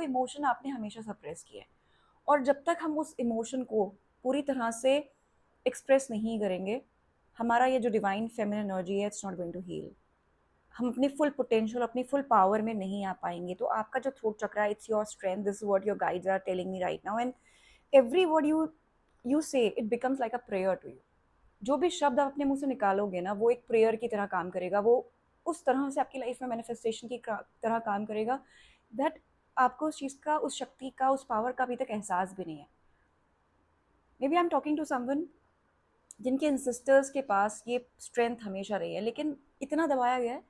वो इमोशन आपने हमेशा सप्रेस किया है। और जब तक हम उस इमोशन को पूरी तरह से एक्सप्रेस नहीं करेंगे, हमारा ये जो डिवाइन फेमिनिन एनर्जी है, it's not going to heal. हम अपनी फुल पोटेंशियल, अपनी फुल पावर में नहीं आ पाएंगे। तो आपका जो थ्रोट चक्र है, it's your strength, this is what your guides are telling me right now, and every word you say it becomes like a prayer to you. जो भी शब्द आप अपने मुंह से निकालोगे ना, वो एक प्रेयर की तरह काम करेगा। वो उस तरह से आपकी लाइफ में मैनिफेस्टेशन की तरह काम करेगा दैट आपको उस चीज़ का, उस शक्ति का, उस पावर का अभी तक एहसास भी नहीं है। Maybe I am talking to someone जिनके एंसेस्टर्स के पास ये स्ट्रेंथ हमेशा रही है, लेकिन इतना दबाया गया है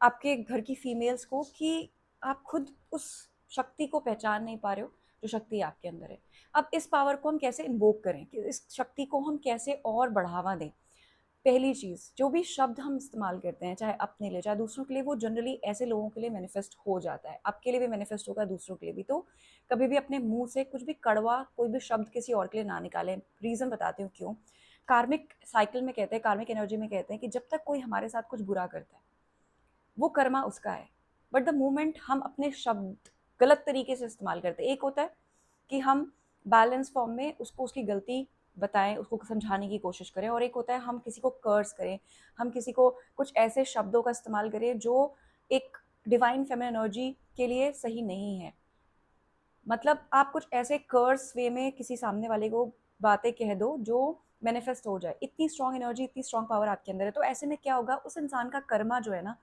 आपके घर की फीमेल्स को कि आप खुद उस शक्ति को पहचान नहीं पा रहे हो जो शक्ति आपके अंदर है। अब इस पावर को हम कैसे इन्वोक करें, कि इस शक्ति को हम कैसे और बढ़ावा दें। पहली चीज़, जो भी शब्द हम इस्तेमाल करते हैं, चाहे अपने लिए चाहे दूसरों के लिए, वो जनरली ऐसे लोगों के लिए मैनिफेस्ट हो जाता है। आपके लिए भी मैनिफेस्ट होगा, दूसरों के लिए भी। तो कभी भी अपने मुंह से कुछ भी कड़वा कोई भी शब्द किसी और के लिए ना निकालें। रीज़न बताती हूँ क्यों। कार्मिक साइकिल में कहते हैं, कार्मिक एनर्जी में कहते हैं कि जब तक कोई हमारे साथ कुछ बुरा करता है, वो कर्मा उसका है। बट द मोमेंट हम अपने शब्द गलत तरीके से इस्तेमाल करते हैं, एक होता है कि हम बैलेंस फॉर्म में उसको उसकी गलती बताएं, उसको समझाने की कोशिश करें, और एक होता है हम किसी को कर्स करें, हम किसी को कुछ ऐसे शब्दों का इस्तेमाल करें जो एक डिवाइन फेमिनिन एनर्जी के लिए सही नहीं है। मतलब आप कुछ ऐसे कर्स वे में किसी सामने वाले को बातें कह दो जो मैनिफेस्ट हो जाए। इतनी स्ट्रांग एनर्जी, इतनी स्ट्रांग पावर आपके अंदर है। तो ऐसे में क्या होगा, उस इंसान का कर्मा जो है ना,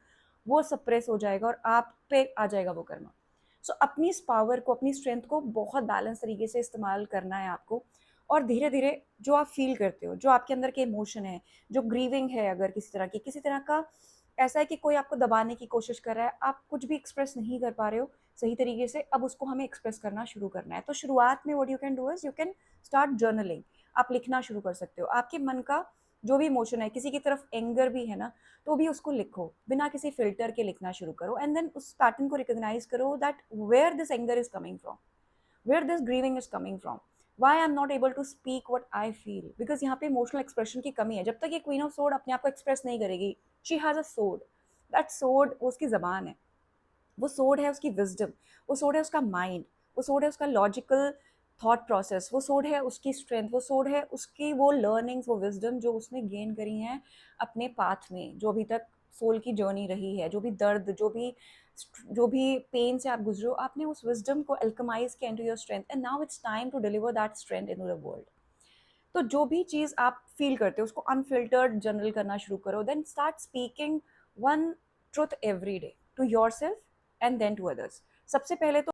वो सप्रेस हो जाएगा और आप पे आ जाएगा वो कर्मा। सो अपनी इस पावर को, अपनी स्ट्रेंथ को बहुत बैलेंस तरीके से इस्तेमाल करना है आपको। और धीरे धीरे जो आप फील करते हो, जो आपके अंदर के इमोशन है, जो ग्रीविंग है, अगर किसी तरह की, किसी तरह का ऐसा है कि कोई आपको दबाने की कोशिश कर रहा है, आप कुछ भी एक्सप्रेस नहीं कर पा रहे हो सही तरीके से, अब उसको हमें एक्सप्रेस करना शुरू करना है। तो शुरुआत में what you can do is you can start journaling. आप लिखना शुरू कर सकते हो। आपके मन का जो भी इमोशन है, किसी की तरफ एंगर भी है ना, तो भी उसको लिखो, बिना किसी फिल्टर के लिखना शुरू करो। एंड देन उस पैटर्न को रिकॉग्नाइज करो that where this anger is coming from, where this grieving is coming from, why I'm not able to speak what I feel, because यहाँ पे इमोशनल एक्सप्रेशन की कमी है। जब तक ये क्वीन ऑफ सोर्ड अपने आप को एक्सप्रेस नहीं करेगी, she has a sword, that sword वो उसकी जबान है, वो सोर्ड है उसकी विजडम, वो सोर्ड है उसका माइंड, वो सोर्ड है उसका लॉजिकल थॉट प्रोसेस, वो सोर्ड है उसकी स्ट्रेंथ, वो सोर्ड है उसकी वो लर्निंग्स, वो विजडम जो उसने गेन करी हैं अपने पाथ में, जो अभी तक सोल की जर्नी रही है। जो भी दर्द, जो भी पेन से आप गुजरे हो, आपने उस विजडम को अल्कमाइज किया into your strength, and now it's time to deliver that strength into the world. तो जो भी चीज़ आप फील करते हो उसको अनफिल्टर्ड जनरल करना शुरू करो। Then start speaking one truth every day to yourself and then to others. सबसे पहले तो